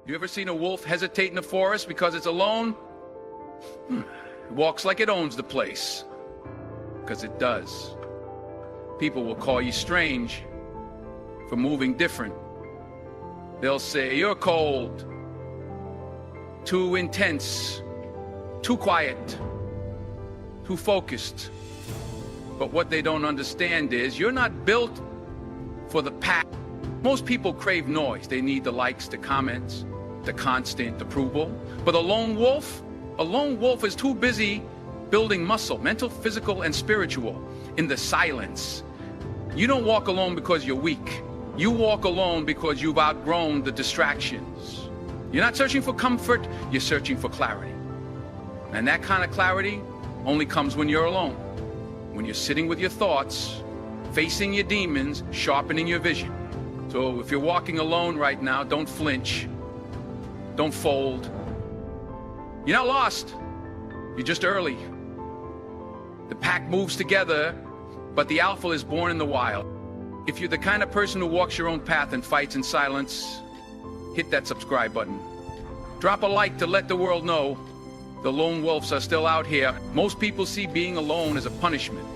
You ever seen a wolf hesitate in the forest because it's alone? It walks like it owns the place. Because it does. People will call you strange for moving different. They'll say, you're cold, too intense, too quiet, too focused. But what they don't understand is you're not built for the pack. Most people crave noise. They need the likes, the comments, the constant approval. But a lone wolf is too busy building muscle, mental, physical, and spiritual, in the silence. You don't walk alone because you're weak. You walk alone because you've outgrown the distractions. You're not searching for comfort, you're searching for clarity. And that kind of clarity only comes when you're alone. When you're sitting with your thoughts, facing your demons, sharpening your vision. So if you're walking alone right now, don't flinch. Don't fold. You're not lost. You're just early. The pack moves together, but the alpha is born in the wild. If you're the kind of person who walks your own path and fights in silence, hit that subscribe button. Drop a like to let the world know the lone wolves are still out here. Most people see being alone as a punishment.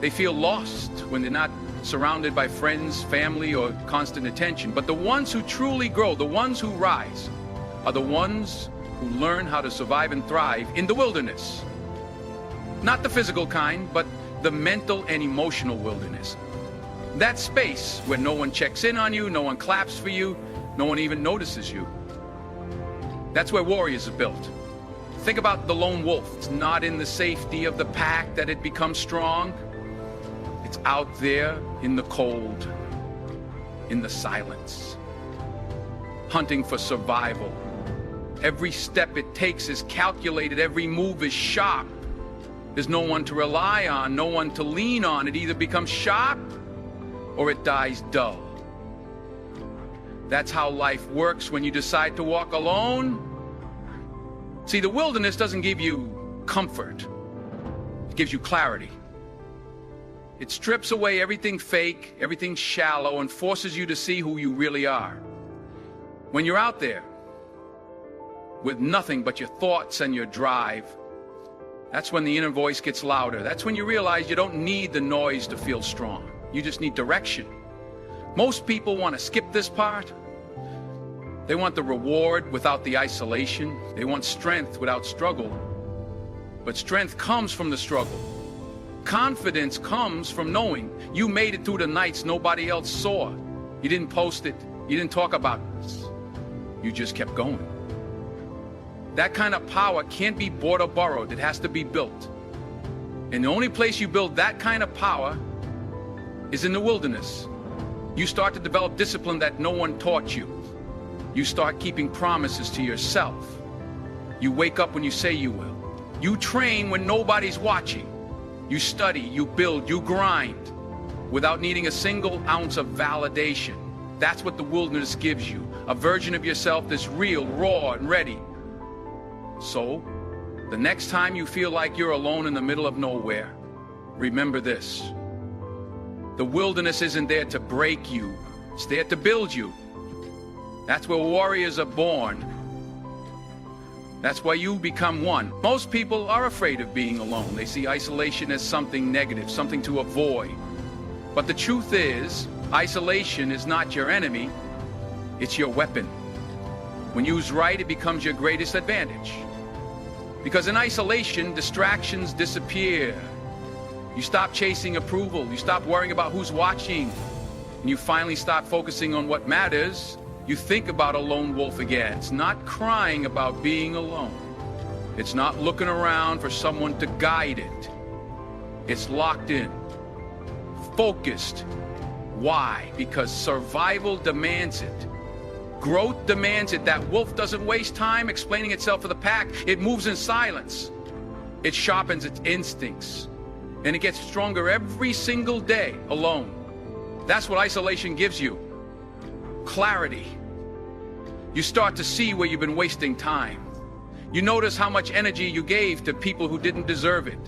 They feel lost when they're not surrounded by friends, family, or constant attention. But the ones who truly grow, the ones who rise, are the ones who learn how to survive and thrive in the wilderness. Not the physical kind, but the mental and emotional wilderness. That space where no one checks in on you, no one claps for you, no one even notices you. That's where warriors are built. Think about the lone wolf. It's not in the safety of the pack that it becomes strong. It's out there in the cold, in the silence, hunting for survival. Every step it takes is calculated, every move is sharp. There's no one to rely on, no one to lean on. It either becomes sharp or it dies dull. That's how life works when you decide to walk alone. See, the wilderness doesn't give you comfort. It gives you clarity. It strips away everything fake, everything shallow, and forces you to see who you really are. When you're out there with nothing but your thoughts and your drive, that's when the inner voice gets louder. That's when you realize you don't need the noise to feel strong. You just need direction. Most people want to skip this part. They want the reward without the isolation. They want strength without struggle. But strength comes from the struggle. Confidence comes from knowing you made it through the nights nobody else saw. You didn't post it. You didn't talk about it. You just kept going. That kind of power can't be bought or borrowed. It has to be built. And the only place you build that kind of power is in the wilderness. You start to develop discipline that no one taught you. You start keeping promises to yourself. You wake up when you say you will. You train when nobody's watching. You study, you build, you grind without needing a single ounce of validation. That's what the wilderness gives you. A version of yourself that's real, raw, and ready. So, the next time you feel like you're alone in the middle of nowhere, remember this. The wilderness isn't there to break you. It's there to build you. That's where warriors are born. That's why you become one. Most people are afraid of being alone. They see isolation as something negative, something to avoid. But the truth is, isolation is not your enemy. It's your weapon. When used right, it becomes your greatest advantage. Because in isolation, distractions disappear. You stop chasing approval. You stop worrying about who's watching. And you finally start focusing on what matters. You think about a lone wolf again. It's not crying about being alone. It's not looking around for someone to guide it. It's locked in, focused. Why? Because survival demands it. Growth demands it. That wolf doesn't waste time explaining itself to the pack. It moves in silence. It sharpens its instincts. And it gets stronger every single day alone. That's what isolation gives you. Clarity. You start to see where you've been wasting time. You notice how much energy you gave to people who didn't deserve it.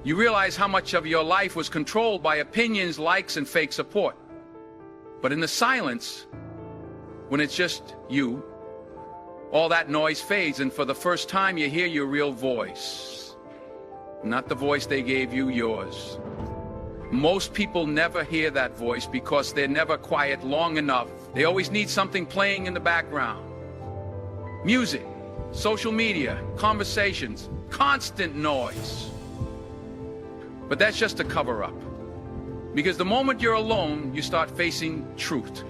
You realize how much of your life was controlled by opinions, likes, and fake support. But in the silence, when it's just you All that noise fades, and for the first time you hear your real voice. Not the voice they gave you, yours. Most people never hear that voice because they're never quiet long enough. They always need something playing in the background. Music, social media, conversations, constant noise. But that's just a cover-up. Because the moment you're alone, you start facing truth.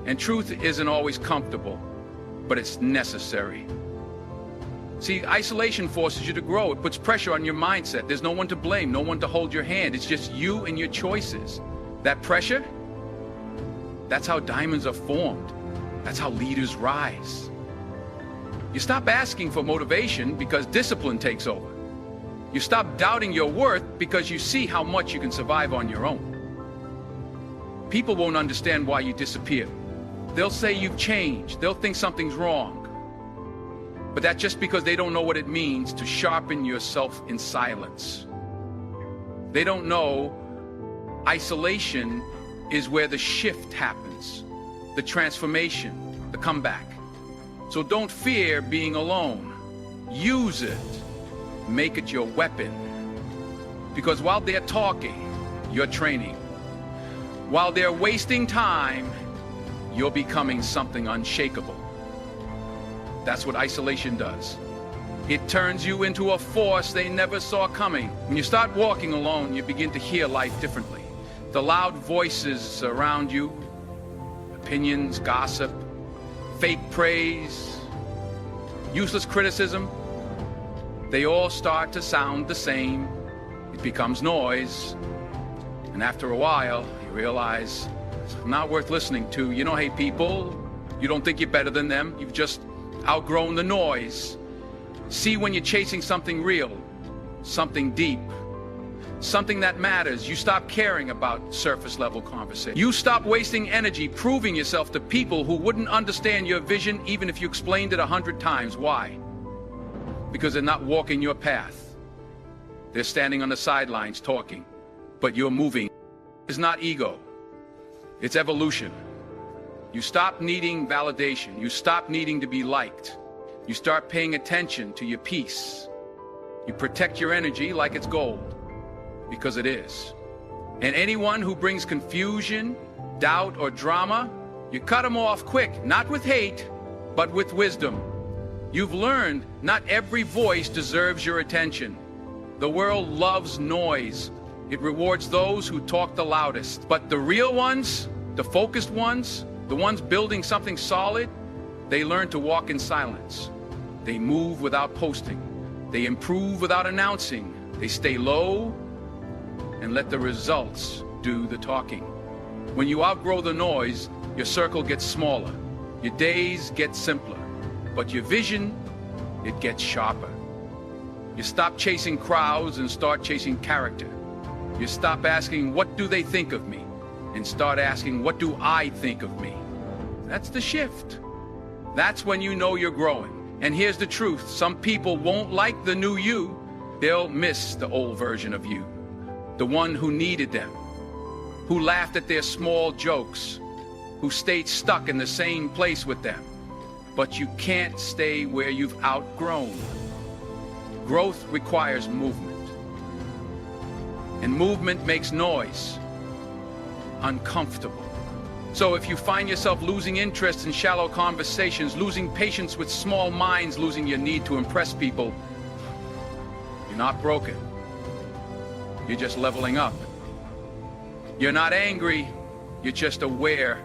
And truth isn't always comfortable, but it's necessary. See, isolation forces you to grow. It puts pressure on your mindset. There's no one to blame, no one to hold your hand. It's just you and your choices. That pressure, that's how diamonds are formed. That's how leaders rise. You stop asking for motivation because discipline takes over. You stop doubting your worth because you see how much you can survive on your own. People won't understand why you disappear. They'll say you've changed. They'll think something's wrong. But that's just because they don't know what it means to sharpen yourself in silence. They don't know isolation is where the shift happens, the transformation, the comeback. So don't fear being alone. Use it. Make it your weapon. Because while they're talking, you're training. While they're wasting time, you're becoming something unshakable. That's what isolation does. It turns you into a force they never saw coming. When you start walking alone, you begin to hear life differently. The loud voices around you, opinions, gossip, fake praise, useless criticism, they all start to sound the same. It becomes noise. And after a while, you realize it's not worth listening to. You don't hate people. You don't think you're better than them. You've just outgrown the noise. See when you're chasing something real, something deep, something that matters. You stop caring about surface level conversation. You stop wasting energy proving yourself to people who wouldn't understand your vision even if you explained it 100 times. Why? Because they're not walking your path. They're standing on the sidelines talking, but you're moving. It's not ego. It's evolution. You stop needing validation. You stop needing to be liked. You start paying attention to your peace. You protect your energy like it's gold, because it is. And anyone who brings confusion, doubt, or drama, you cut them off quick, not with hate, but with wisdom. You've learned not every voice deserves your attention. The world loves noise. It rewards those who talk the loudest. But the real ones, the focused ones, the ones building something solid, they learn to walk in silence. They move without posting. They improve without announcing. They stay low and let the results do the talking. When you outgrow the noise, your circle gets smaller. Your days get simpler. But your vision, it gets sharper. You stop chasing crowds and start chasing character. You stop asking, what do they think of me? And start asking, what do I think of me? That's the shift. That's when you know you're growing. And here's the truth. Some people won't like the new you. They'll miss the old version of you. The one who needed them, who laughed at their small jokes, who stayed stuck in the same place with them. But you can't stay where you've outgrown. Growth requires movement. And movement makes noise uncomfortable. So if you find yourself losing interest in shallow conversations, losing patience with small minds, losing your need to impress people, you're not broken. You're just leveling up. You're not angry. You're just aware.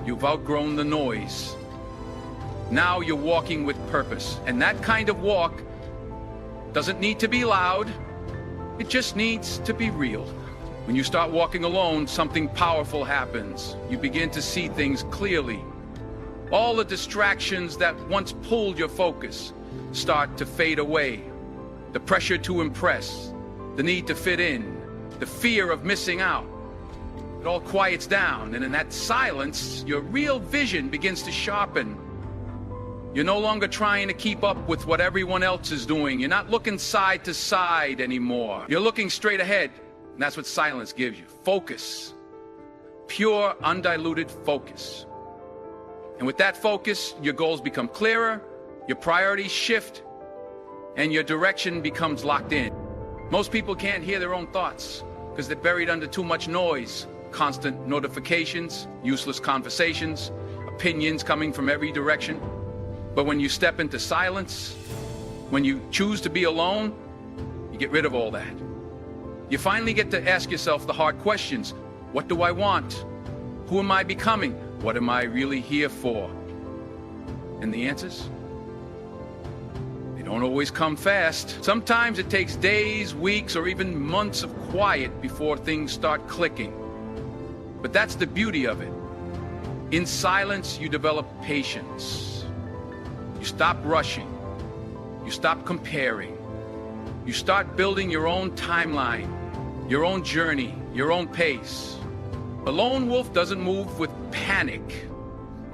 You've outgrown the noise. Now you're walking with purpose. And that kind of walk doesn't need to be loud. It just needs to be real. When you start walking alone, something powerful happens. You begin to see things clearly. All the distractions that once pulled your focus start to fade away. The pressure to impress, the need to fit in, the fear of missing out. It all quiets down, and in that silence, your real vision begins to sharpen. You're no longer trying to keep up with what everyone else is doing. You're not looking side to side anymore. You're looking straight ahead. And that's what silence gives you. Focus. Pure, undiluted focus. And with that focus, your goals become clearer, your priorities shift, and your direction becomes locked in. Most people can't hear their own thoughts because they're buried under too much noise, constant notifications, useless conversations, opinions coming from every direction. But when you step into silence, when you choose to be alone, you get rid of all that. You finally get to ask yourself the hard questions. What do I want? Who am I becoming? What am I really here for? And the answers? They don't always come fast. Sometimes it takes days, weeks, or even months of quiet before things start clicking. But that's the beauty of it. In silence, you develop patience. You stop rushing. You stop comparing. You start building your own timeline, your own journey, your own pace. A lone wolf doesn't move with panic.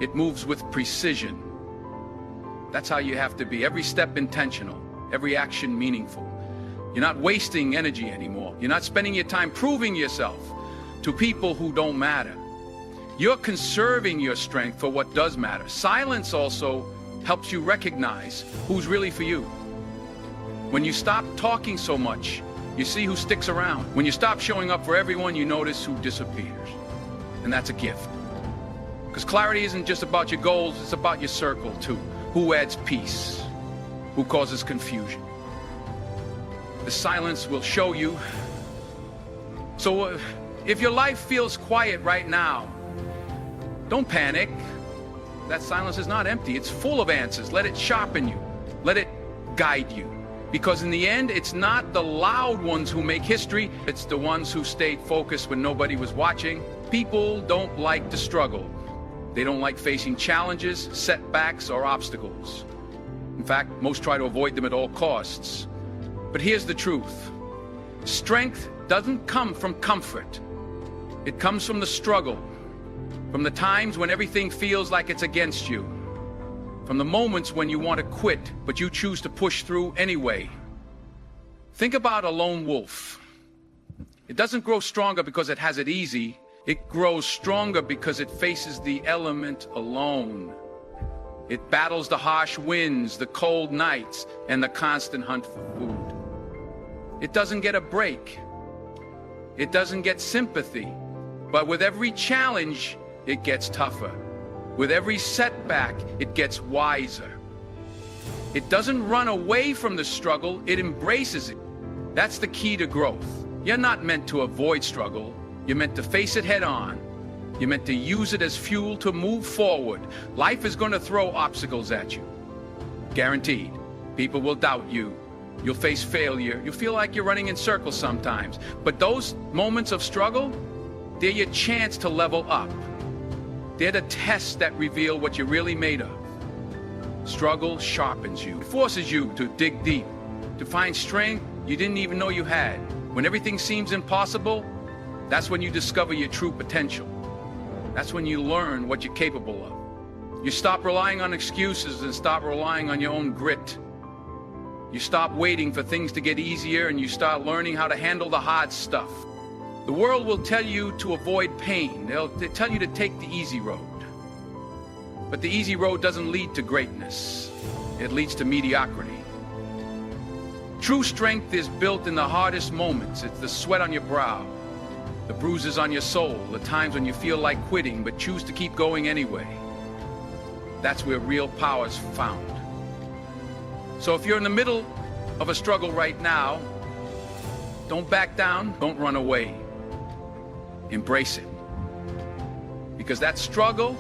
It moves with precision. That's how you have to be. Every step intentional, every action meaningful. You're not wasting energy anymore. You're not spending your time proving yourself to people who don't matter. You're conserving your strength for what does matter. Silence also helps you recognize who's really for you. When you stop talking so much, you see who sticks around. When you stop showing up for everyone, you notice who disappears. And that's a gift. Because clarity isn't just about your goals, it's about your circle too. Who adds peace? Who causes confusion? The silence will show you. So if your life feels quiet right now, don't panic. That silence is not empty. It's full of answers. Let it sharpen you. Let it guide you. Because in the end, it's not the loud ones who make history. It's the ones who stayed focused when nobody was watching. People don't like to struggle. They don't like facing challenges, setbacks, or obstacles. In fact, most try to avoid them at all costs. But here's the truth. Strength doesn't come from comfort. It comes from the struggle, from the times when everything feels like it's against you, from the moments when you want to quit, but you choose to push through anyway. Think about a lone wolf. It doesn't grow stronger because it has it easy. It grows stronger because it faces the element alone. It battles the harsh winds, the cold nights, and the constant hunt for food. It doesn't get a break. It doesn't get sympathy. But with every challenge, it gets tougher. With every setback, it gets wiser. It doesn't run away from the struggle, it embraces it. That's the key to growth. You're not meant to avoid struggle. You're meant to face it head on. You're meant to use it as fuel to move forward. Life is going to throw obstacles at you. Guaranteed. People will doubt you. You'll face failure. You'll feel like you're running in circles sometimes. But those moments of struggle, they're your chance to level up. They're the tests that reveal what you're really made of. Struggle sharpens you. It forces you to dig deep, to find strength you didn't even know you had. When everything seems impossible, that's when you discover your true potential. That's when you learn what you're capable of. You stop relying on excuses and stop relying on your own grit. You stop waiting for things to get easier and you start learning how to handle the hard stuff. The world will tell you to avoid pain. They'll tell you to take the easy road. But the easy road doesn't lead to greatness. It leads to mediocrity. True strength is built in the hardest moments. It's the sweat on your brow, the bruises on your soul, the times when you feel like quitting but choose to keep going anyway. That's where real power is found. So if you're in the middle of a struggle right now, don't back down, don't run away. Embrace it. Because that struggle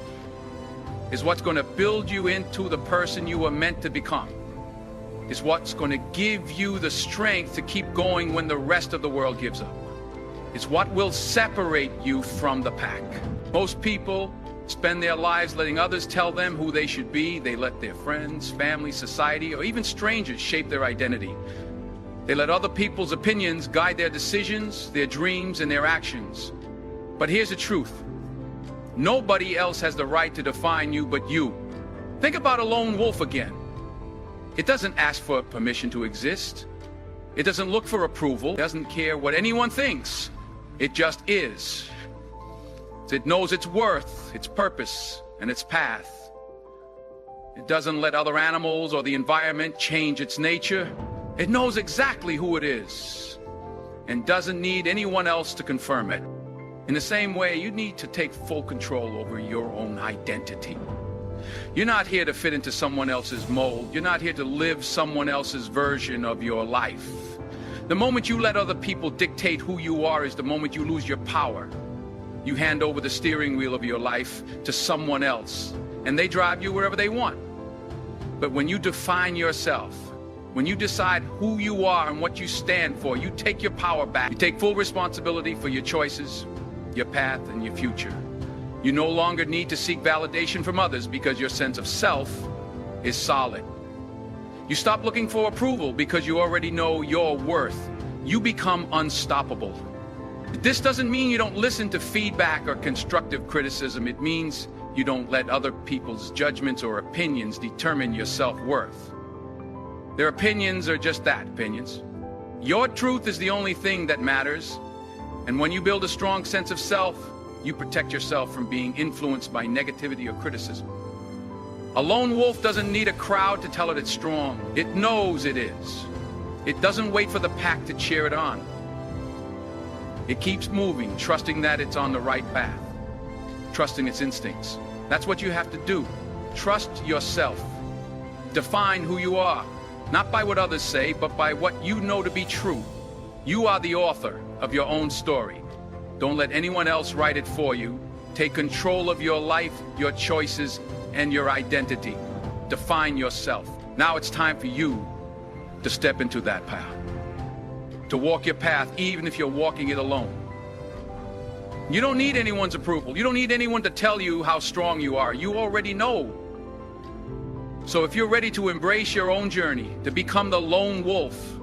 is what's going to build you into the person you were meant to become. It's what's going to give you the strength to keep going when the rest of the world gives up. It's what will separate you from the pack. Most people spend their lives letting others tell them who they should be. They let their friends, family, society, or even strangers shape their identity. They let other people's opinions guide their decisions, their dreams, and their actions. But here's the truth. Nobody else has the right to define you but you. Think about a lone wolf again. It doesn't ask for permission to exist. It doesn't look for approval. It doesn't care what anyone thinks. It just is. It knows its worth, its purpose, and its path. It doesn't let other animals or the environment change its nature. It knows exactly who it is and doesn't need anyone else to confirm it. In the same way, you need to take full control over your own identity. You're not here to fit into someone else's mold. You're not here to live someone else's version of your life. The moment you let other people dictate who you are is the moment you lose your power. You hand over the steering wheel of your life to someone else, and they drive you wherever they want. But when you define yourself, when you decide who you are and what you stand for, you take your power back. You take full responsibility for your choices, your path, and your future. You no longer need to seek validation from others because your sense of self is solid. You stop looking for approval because you already know your worth. You become unstoppable. This doesn't mean you don't listen to feedback or constructive criticism. It means you don't let other people's judgments or opinions determine your self-worth. Their opinions are just that, opinions. Your truth is the only thing that matters. And when you build a strong sense of self, you protect yourself from being influenced by negativity or criticism. A lone wolf doesn't need a crowd to tell it it's strong. It knows it is. It doesn't wait for the pack to cheer it on. It keeps moving, trusting that it's on the right path, trusting its instincts. That's what you have to do. Trust yourself. Define who you are, not by what others say, but by what you know to be true. You are the author of your own story. Don't let anyone else write it for you. Take control of your life, your choices, and your identity. Define yourself. Now it's time for you to step into that path, to walk your path, even if you're walking it alone. You don't need anyone's approval. You don't need anyone to tell you how strong you are. You already know. So if you're ready to embrace your own journey, to become the lone wolf,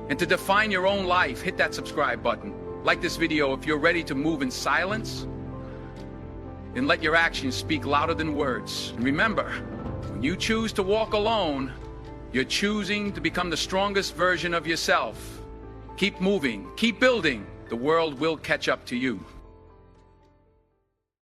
and to define your own life, hit that subscribe button. Like this video if you're ready to move in silence, and let your actions speak louder than words. And remember, when you choose to walk alone, you're choosing to become the strongest version of yourself. Keep moving, keep building. The world will catch up to you.